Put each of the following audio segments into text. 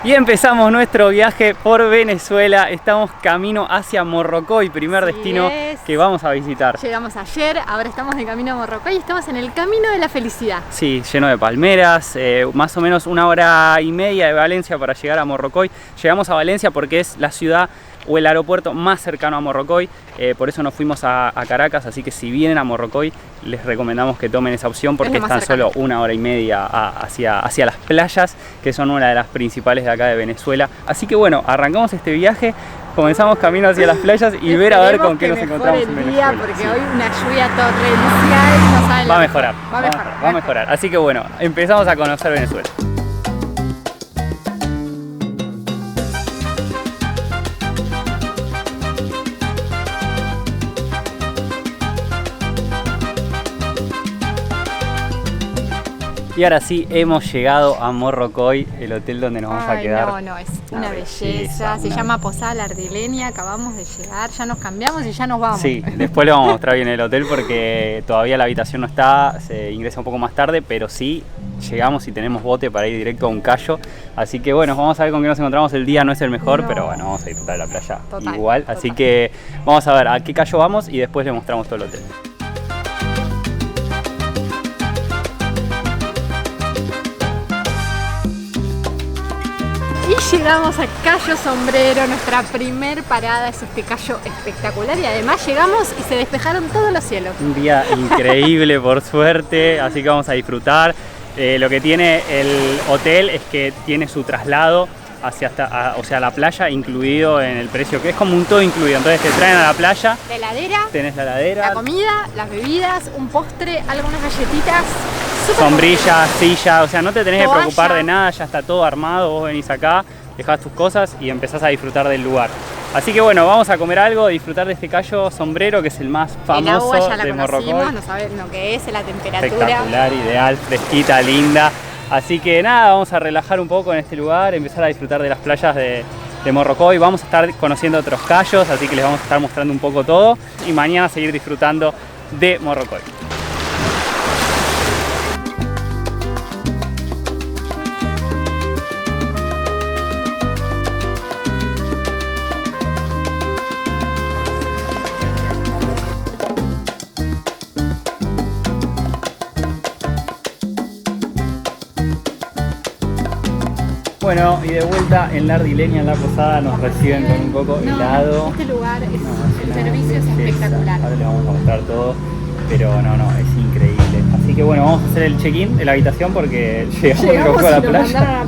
Y empezamos nuestro viaje por Venezuela. Estamos camino hacia Morrocoy, primer destino que vamos a visitar. Llegamos ayer, ahora estamos de camino a Morrocoy y estamos en el camino de la felicidad. Sí, lleno de palmeras, más o menos 1 hora y media de Valencia para llegar a Morrocoy. Llegamos a Valencia porque es la ciudad o el aeropuerto más cercano a Morrocoy, por eso nos fuimos a Caracas, así que si vienen a Morrocoy les recomendamos que tomen esa opción porque es tan solo 1 hora y media hacia las playas, que son una de las principales de acá de Venezuela. Así que bueno, arrancamos este viaje, comenzamos camino hacia las playas y ver a ver con qué nos encontramos en Venezuela. Porque hoy una lluvia torrencial no saben. Va a mejorar. Así que bueno, empezamos a conocer Venezuela. Y ahora sí, hemos llegado a Morrocoy, el hotel donde nos vamos a quedar. No, es una belleza. Se llama Posada La Ardileña, acabamos de llegar, ya nos cambiamos y ya nos vamos. Sí, después le vamos a mostrar bien el hotel porque todavía la habitación no está, se ingresa un poco más tarde, pero sí llegamos y tenemos bote para ir directo a un callo. Así que bueno, vamos a ver con qué nos encontramos. El día no es el mejor, pero bueno, vamos a disfrutar de la playa igual. Así que vamos a ver a qué callo vamos y después le mostramos todo el hotel. Y llegamos a Cayo Sombrero, nuestra primer parada es este callo espectacular y además llegamos y se despejaron todos los cielos. Un día increíble por suerte, así que vamos a disfrutar. Lo que tiene el hotel es que tiene su traslado hacia la playa incluido en el precio, que es como un todo incluido. Entonces te traen a la playa, la heladera, tenés la heladera, la comida, las bebidas, un postre, algunas galletitas, sombrilla, silla, o sea, no te tenés que preocupar de nada, ya está todo armado, vos venís acá, dejás tus cosas y empezás a disfrutar del lugar. Así que bueno, vamos a comer algo, disfrutar de este callo sombrero que es el más famoso de Morrocoy. No saben lo que es, la temperatura. Espectacular, ideal, fresquita, linda. Así que nada, vamos a relajar un poco en este lugar, empezar a disfrutar de las playas de Morrocoy. Vamos a estar conociendo otros callos, así que les vamos a estar mostrando un poco todo y mañana seguir disfrutando de Morrocoy. Bueno, y de vuelta en La Ardileña, en la posada, nos reciben con un coco helado. Este lugar, el servicio es espectacular. Ahora les vamos a mostrar todo, pero no, es increíble. Así que bueno, vamos a hacer el check-in de la habitación porque llegamos a la playa.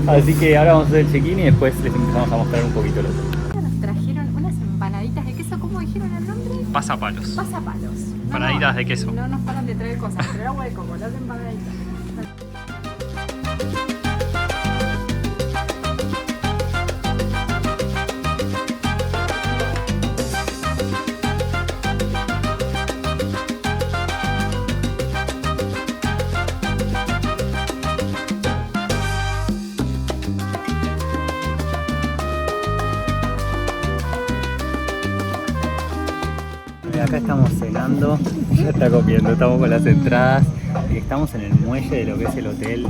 Así que ahora vamos a hacer el check-in y después les empezamos a mostrar un poquito el hotel. Nos trajeron unas empanaditas de queso, ¿cómo dijeron el nombre? Pasapalos. Pasapalos. Empanaditas de queso. No nos paran de traer cosas, pero era agua de coco, las empanaditas. Acá estamos cenando, ya está comiendo, estamos con las entradas y estamos en el muelle de lo que es el hotel.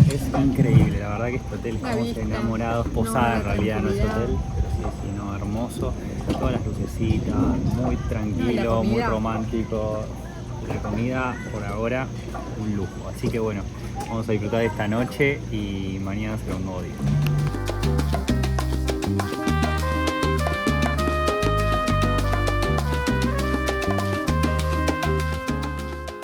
Es increíble, la verdad que este hotel estamos enamorados, posada en realidad no es hotel, pero sí es sino hermoso, todas las lucecitas, muy tranquilo, muy romántico. La comida por ahora un lujo, así que bueno, vamos a disfrutar de esta noche y mañana será un nuevo día.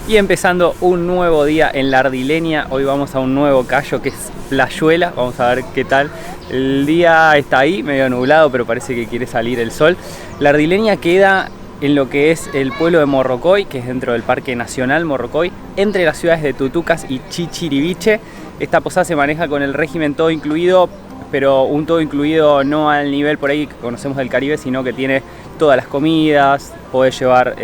Y empezando un nuevo día en La Ardileña, hoy vamos a un nuevo callo que es Playuela, vamos a ver qué tal. El día está ahí, medio nublado, pero parece que quiere salir el sol. La Ardileña queda en lo que es el pueblo de Morrocoy, que es dentro del Parque Nacional Morrocoy, entre las ciudades de Tutucas y Chichiriviche. Esta posada se maneja con el régimen todo incluido, pero un todo incluido no al nivel por ahí que conocemos del Caribe, sino que tiene todas las comidas, podés llevar,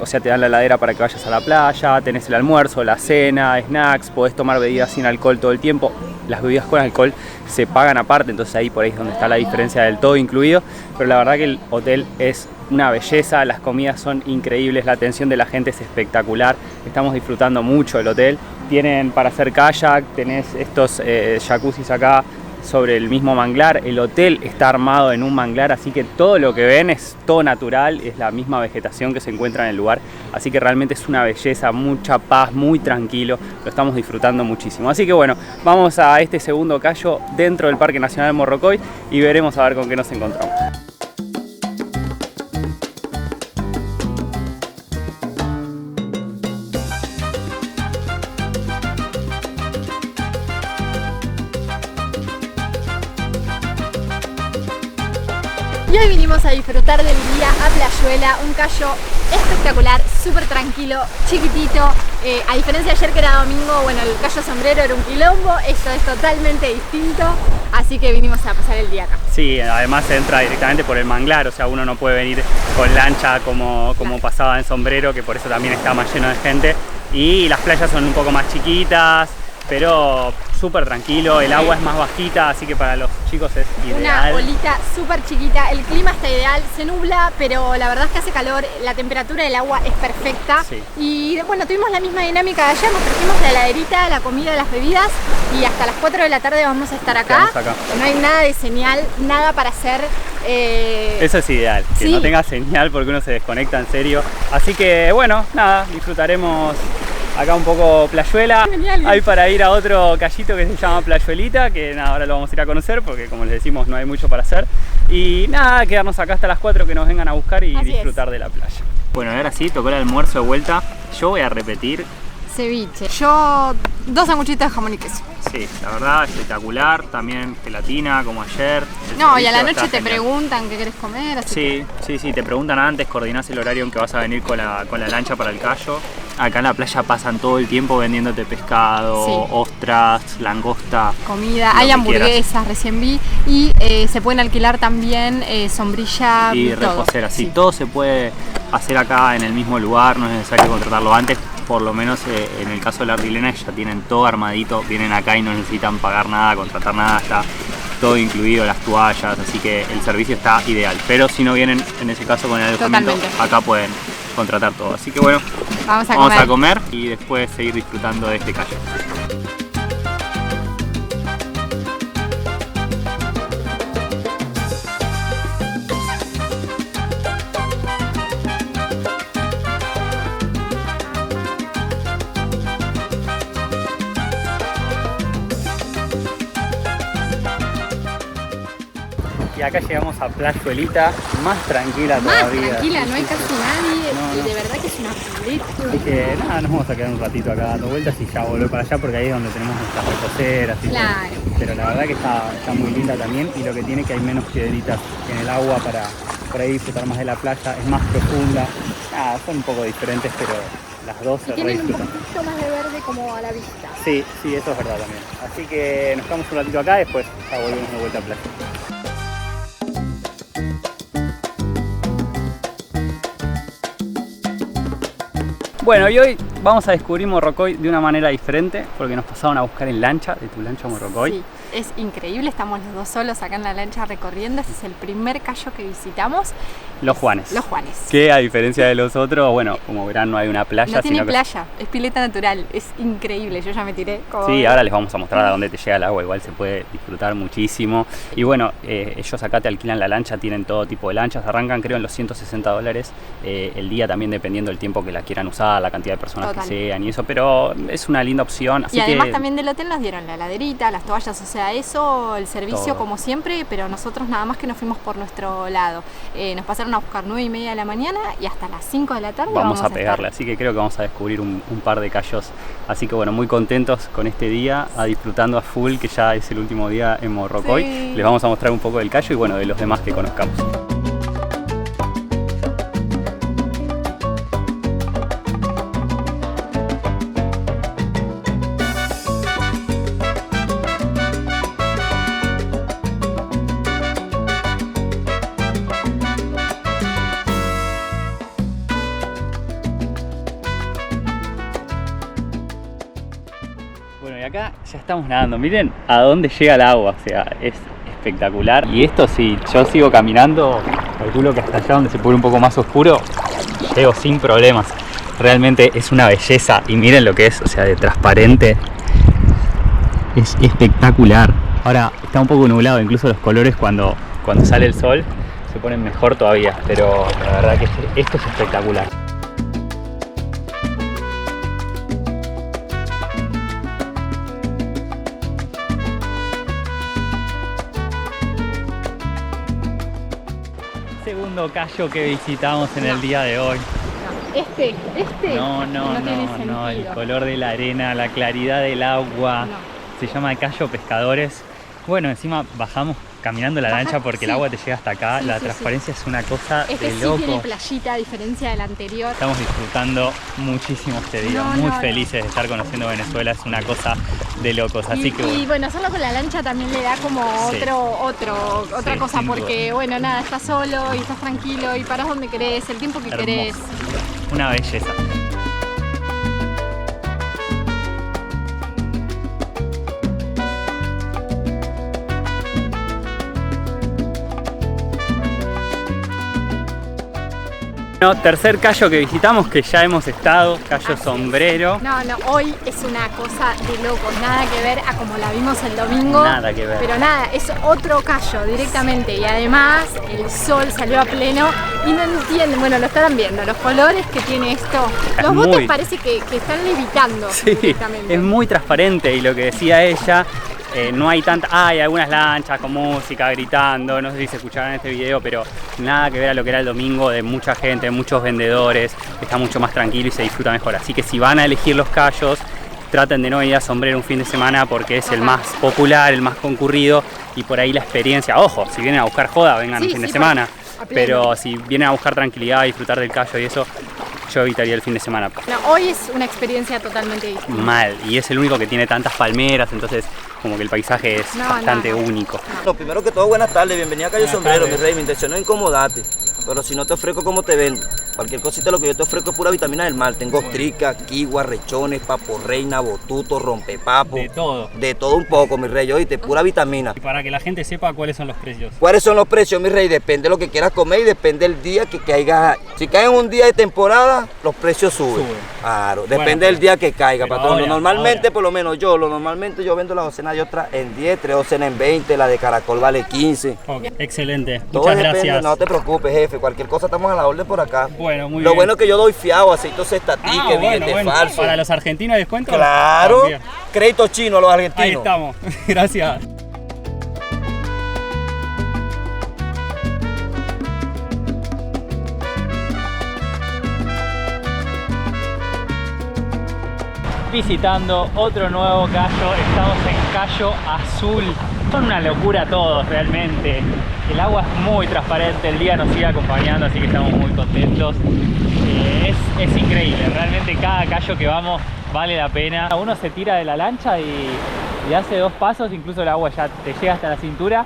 o sea, te dan la heladera para que vayas a la playa, tenés el almuerzo, la cena, snacks, podés tomar bebidas sin alcohol todo el tiempo. Las bebidas con alcohol se pagan aparte, entonces ahí por ahí es donde está la diferencia del todo incluido, pero la verdad que el hotel es una belleza, las comidas son increíbles, la atención de la gente es espectacular, estamos disfrutando mucho del hotel. Tienen para hacer kayak, tenés estos jacuzzis acá, sobre el mismo manglar. El hotel está armado en un manglar, así que todo lo que ven es todo natural, es la misma vegetación que se encuentra en el lugar, así que realmente es una belleza, mucha paz, muy tranquilo, lo estamos disfrutando muchísimo. Así que bueno, vamos a este segundo callo dentro del Parque Nacional Morrocoy y veremos a ver con qué nos encontramos. Y hoy vinimos a disfrutar del día a Playuela, un callo espectacular, súper tranquilo, chiquitito. A diferencia de ayer que era domingo, bueno, el callo Sombrero era un quilombo, esto es totalmente distinto, así que vinimos a pasar el día acá. Sí, además se entra directamente por el manglar, o sea, uno no puede venir con lancha como pasaba en Sombrero, que por eso también está más lleno de gente. Y las playas son un poco más chiquitas, pero súper tranquilo, el agua es más bajita, así que para los chicos es ideal. Una olita súper chiquita, el clima está ideal, se nubla, pero la verdad es que hace calor, la temperatura del agua es perfecta. Sí. Y bueno, tuvimos la misma dinámica de ayer, nos trajimos la heladerita, la comida, las bebidas, y hasta las 4 de la tarde vamos a estar acá. No hay nada de señal, nada para hacer. Eso es ideal, que no tenga señal porque uno se desconecta en serio. Así que bueno, nada, disfrutaremos acá un poco Playuela. Hay para ir a otro callito que se llama Playuelita, que nada, ahora lo vamos a ir a conocer porque como les decimos no hay mucho para hacer. Y nada, quedarnos acá hasta las 4 que nos vengan a buscar y disfrutar de la playa. Bueno, ahora sí, tocó el almuerzo de vuelta. Yo voy a repetir. Ceviche. Yo 2 sanguchitos de jamón y queso. Sí, la verdad, espectacular. También gelatina, como ayer. No, y a la noche te preguntan qué querés comer. Así sí, te preguntan antes, coordinás el horario en que vas a venir con la lancha para el callo. Acá en la playa pasan todo el tiempo vendiéndote pescado, ostras, langosta. Comida, hay hamburguesas, recién vi. Y se pueden alquilar también sombrilla y reposera. Sí, todo se puede hacer acá en el mismo lugar, no es necesario contratarlo antes. Por lo menos en el caso de la Ardilena ya tienen todo armadito, vienen acá y no necesitan pagar nada, contratar nada, está todo incluido, las toallas, así que el servicio está ideal. Pero si no vienen en ese caso con el alojamiento, acá pueden contratar todo. Así que bueno, vamos a comer y después seguir disfrutando de este callo. Y acá llegamos a Playuelita, más tranquila todavía. Más tranquila, no hay casi nadie y de verdad que es una pileta. Así que nada, nos vamos a quedar un ratito acá dando vueltas y ya volver para allá porque ahí es donde tenemos nuestras reposeras. Claro. Pero la verdad que está muy linda también y lo que tiene que hay menos piedritas en el agua para por ahí disfrutar más de la playa, es más profunda. Nada, son un poco diferentes, pero las dos se tienen un disfrutan. poquito más de verde como a la vista. Sí, eso es verdad también. Así que nos quedamos un ratito acá y después ya volvemos de vuelta a playa. Bueno, y hoy vamos a descubrir Morrocoy de una manera diferente porque nos pasaron a buscar en lancha, de tu lancha Morrocoy. Sí, es increíble, estamos los dos solos acá en la lancha recorriendo, este es el primer callo que visitamos. Los Juanes. Los Juanes. Que a diferencia de los otros, bueno, como verán no hay una playa. No tiene sino playa, es pileta natural, es increíble, yo ya me tiré. Sí, ahora les vamos a mostrar a dónde te llega el agua, igual se puede disfrutar muchísimo. Y bueno, ellos acá te alquilan la lancha, tienen todo tipo de lanchas, arrancan creo en los $160 el día también dependiendo del tiempo que la quieran usar, la cantidad de personas que sean y eso, pero es una linda opción. Así y además que también del hotel nos dieron la heladerita, las toallas, o sea, eso, el servicio todo como siempre, pero nosotros nada más que nos fuimos por nuestro lado. Nos pasaron a buscar 9:30 de la mañana y hasta las 5 de la tarde vamos a pegarle, así que creo que vamos a descubrir un par de callos. Así que bueno, muy contentos con este día, disfrutando a full, que ya es el último día en Morrocoy. Sí. Les vamos a mostrar un poco del callo y bueno, de los demás que conozcamos. Bueno, y acá ya estamos nadando, miren a dónde llega el agua, o sea, es espectacular. Y esto si yo sigo caminando, calculo que hasta allá donde se pone un poco más oscuro, llego sin problemas. Realmente es una belleza y miren lo que es, o sea, de transparente. Es espectacular. Ahora está un poco nublado, incluso los colores cuando sale el sol se ponen mejor todavía, pero la verdad que esto es espectacular. Segundo callo que visitamos en el día de hoy. Este No, tiene sentido. el color de la arena, la claridad del agua. Se llama Cayo Pescadores. Bueno, encima bajamos caminando la lancha porque el agua te llega hasta acá. La transparencia es una cosa de loco. Sí tiene playita a diferencia del anterior. Estamos disfrutando muchísimo este día, muy felices de estar conociendo Venezuela, es una cosa de locos, así que y bueno, hacerlo con la lancha también le da como otra cosa, porque bueno, nada, estás solo y estás tranquilo y parás donde querés, el tiempo que querés. Una belleza. Tercer callo que visitamos, que ya hemos estado, Cayo Sombrero. No, hoy es una cosa de locos, nada que ver a como la vimos el domingo. Nada que ver. Pero nada, es otro callo directamente y además el sol salió a pleno y no entienden, bueno, lo estarán viendo, los colores que tiene esto. Los botes parece que están levitando directamente. Es muy transparente y lo que decía ella, no hay tanta... hay algunas lanchas con música, gritando, no sé si se escuchaban en este video, pero nada que ver a lo que era el domingo, de mucha gente, muchos vendedores, está mucho más tranquilo y se disfruta mejor. Así que si van a elegir los callos, traten de no ir a Sombrero un fin de semana porque es el más popular, el más concurrido y por ahí la experiencia, ojo, si vienen a buscar joda, vengan un fin de semana, pero si vienen a buscar tranquilidad, disfrutar del callo y eso, yo evitaría el fin de semana. No, hoy es una experiencia totalmente distinta. Mal, y es el único que tiene tantas palmeras, entonces como que el paisaje es bastante único. Lo primero que todo, buenas tardes, bienvenida a Cayo Sombrero, mi rey. Mi intención no es incomodarte, pero si no te ofrezco, ¿cómo te vendo? Cualquier cosita lo que yo te ofrezco es pura vitamina del mar. Tengo ostrica, kiwa, rechones, papo reina, botuto, rompepapo. De todo. De todo un poco, mi rey, oíste, pura vitamina. Y para que la gente sepa cuáles son los precios. ¿Cuáles son los precios, mi rey? Depende de lo que quieras comer y depende del día que caiga. Si cae en un día de temporada, los precios suben. Claro, depende del día que caiga, patrón. Normalmente, por lo menos yo vendo la docena de ostras en 10, 3 docenas en 20, la de caracol vale 15. Okay. Excelente, todo muchas depende, gracias. No te preocupes, jefe, cualquier cosa estamos a la orden por acá. Bueno, muy bien. Lo bueno es que yo doy fiado, aceite estatique, billete falso. ¿Para los argentinos hay descuento? Claro, también. Crédito chino a los argentinos. Ahí estamos, gracias. Visitando otro nuevo callo, estamos en Cayo Azul. Son una locura todos realmente. El agua es muy transparente, el día nos sigue acompañando, así que estamos muy contentos. Es increíble, realmente cada callo que vamos vale la pena. Uno se tira de la lancha y hace 2 pasos, incluso el agua ya te llega hasta la cintura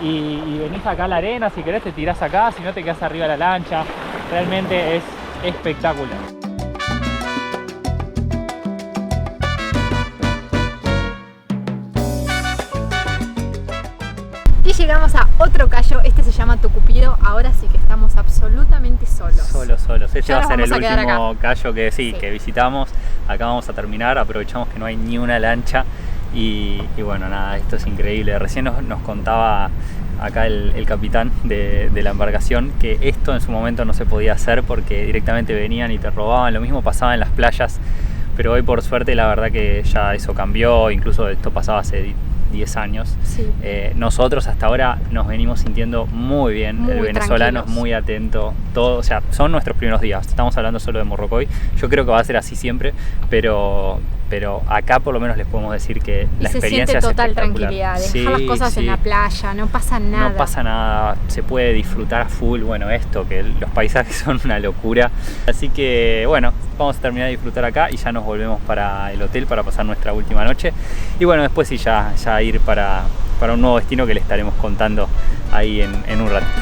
y venís acá a la arena, si querés te tirás acá, si no te quedás arriba de la lancha. Realmente es espectacular. Y llegamos a otro callo, este se llama Tucupido, ahora sí que estamos absolutamente solos. Solos. Este va a ser el último acá. callo que que visitamos. Acá vamos a terminar, aprovechamos que no hay ni una lancha y bueno, nada, esto es increíble. Recién nos contaba acá el capitán de la embarcación que esto en su momento no se podía hacer porque directamente venían y te robaban. Lo mismo pasaba en las playas, pero hoy por suerte la verdad que ya eso cambió, incluso esto pasaba hace 10 años. Sí. Nosotros hasta ahora nos venimos sintiendo muy bien, el venezolano es muy atento, todo, o sea, son nuestros primeros días, estamos hablando solo de Morrocoy, yo creo que va a ser así siempre, pero acá por lo menos les podemos decir que la experiencia es espectacular. Se siente total tranquilidad, dejar las cosas en la playa, no pasa nada. No pasa nada, se puede disfrutar a full, bueno, esto, que los paisajes son una locura, así que bueno, vamos a terminar de disfrutar acá y ya nos volvemos para el hotel para pasar nuestra última noche y bueno, después sí ya ir para un nuevo destino que le estaremos contando ahí en un ratito.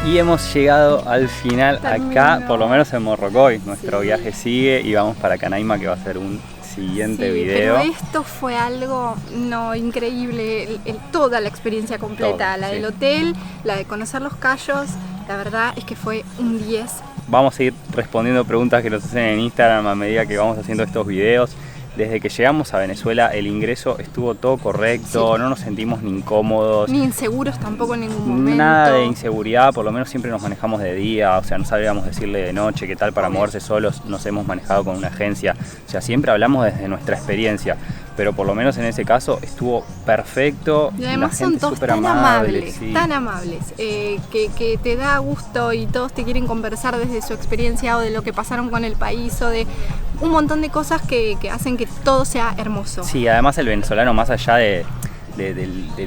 Y hemos llegado al final acá, por lo menos en Morrocoy. Nuestro viaje sigue y vamos para Canaima, que va a ser un siguiente Sí, video. pero esto fue algo increíble, toda la experiencia completa, Todo, la sí. del hotel, la de conocer los cayos, la verdad es que fue un 10. Vamos a ir respondiendo preguntas que nos hacen en Instagram a medida que vamos haciendo estos videos. Desde que llegamos a Venezuela el ingreso estuvo todo correcto, Sí. no nos sentimos ni incómodos. Ni inseguros tampoco en ningún momento. Nada de inseguridad, por lo menos siempre nos manejamos de día, o sea, no sabíamos decirle de noche qué tal para Obvio. moverse solos, nos hemos manejado con una agencia, o sea, siempre hablamos desde nuestra experiencia, pero por lo menos en ese caso estuvo perfecto. Y además la son gente todos súper tan amable, amables, sí. tan amables, que te da gusto y todos te quieren conversar desde su experiencia o de lo que pasaron con el país o de un montón de cosas que hacen que todo sea hermoso. Sí, además el venezolano, más allá de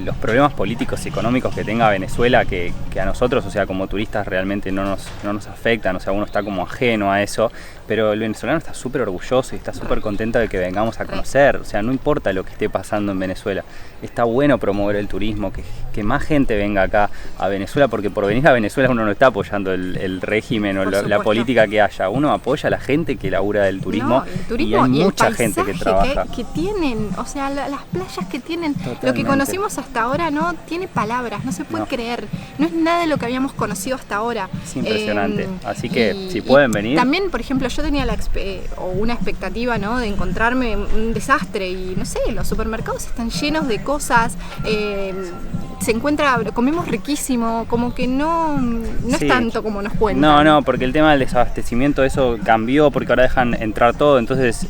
los problemas políticos y económicos que tenga Venezuela, que a nosotros, o sea, como turistas realmente no nos afectan, o sea, uno está como ajeno a eso, pero el venezolano está súper orgulloso y está súper contento de que vengamos a conocer, o sea, no importa lo que esté pasando en Venezuela, está bueno promover el turismo, que más gente venga acá a Venezuela, porque por venir a Venezuela uno no está apoyando el régimen o Por la supuesto. política que haya, uno apoya a la gente que labura del turismo, No, el turismo y hay el mucha gente que paisaje trabaja. que tienen, o sea, las playas que tienen, lo que Totalmente. conocimos hasta ahora no tiene palabras, no se puede No. creer, no es nada de lo que habíamos conocido hasta ahora. Es impresionante. Así que, y- si pueden y venir. También, por ejemplo, yo tenía una expectativa, ¿no?, de encontrarme un desastre y no sé, los supermercados están llenos de cosas, comemos riquísimo, como que no Sí. es tanto como nos cuentan. No, porque el tema del desabastecimiento, eso cambió porque ahora dejan entrar todo, entonces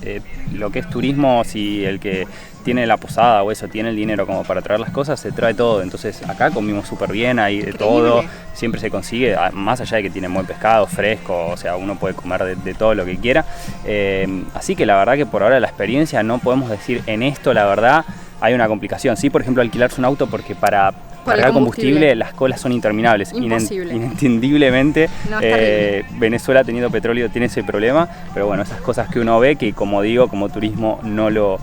lo que es turismo, si el que tiene la posada o eso tiene el dinero como para traer las cosas, se trae todo, entonces acá comimos súper bien, hay de Increíble. todo, siempre se consigue, más allá de que tiene buen pescado, fresco, o sea, uno puede comer de todo lo que quiera, así que la verdad que por ahora la experiencia no podemos decir en esto, la verdad, hay una complicación, sí, por ejemplo, alquilarse un auto porque para cargar combustible las colas son interminables. Imposible. Inentendiblemente, No, es terrible. Venezuela teniendo petróleo tiene ese problema, pero bueno, esas cosas que uno ve que, como digo, como turismo no lo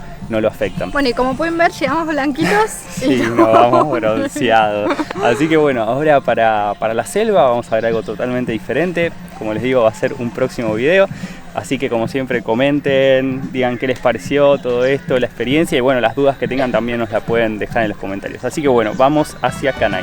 afectan. Bueno, y como pueden ver, llegamos blanquitos. Sí, nos vamos bronceados. Así que bueno, ahora para la selva vamos a ver algo totalmente diferente. Como les digo, va a ser un próximo video. Así que como siempre comenten, digan qué les pareció todo esto, la experiencia y bueno, las dudas que tengan también nos la pueden dejar en los comentarios. Así que bueno, vamos hacia Canay.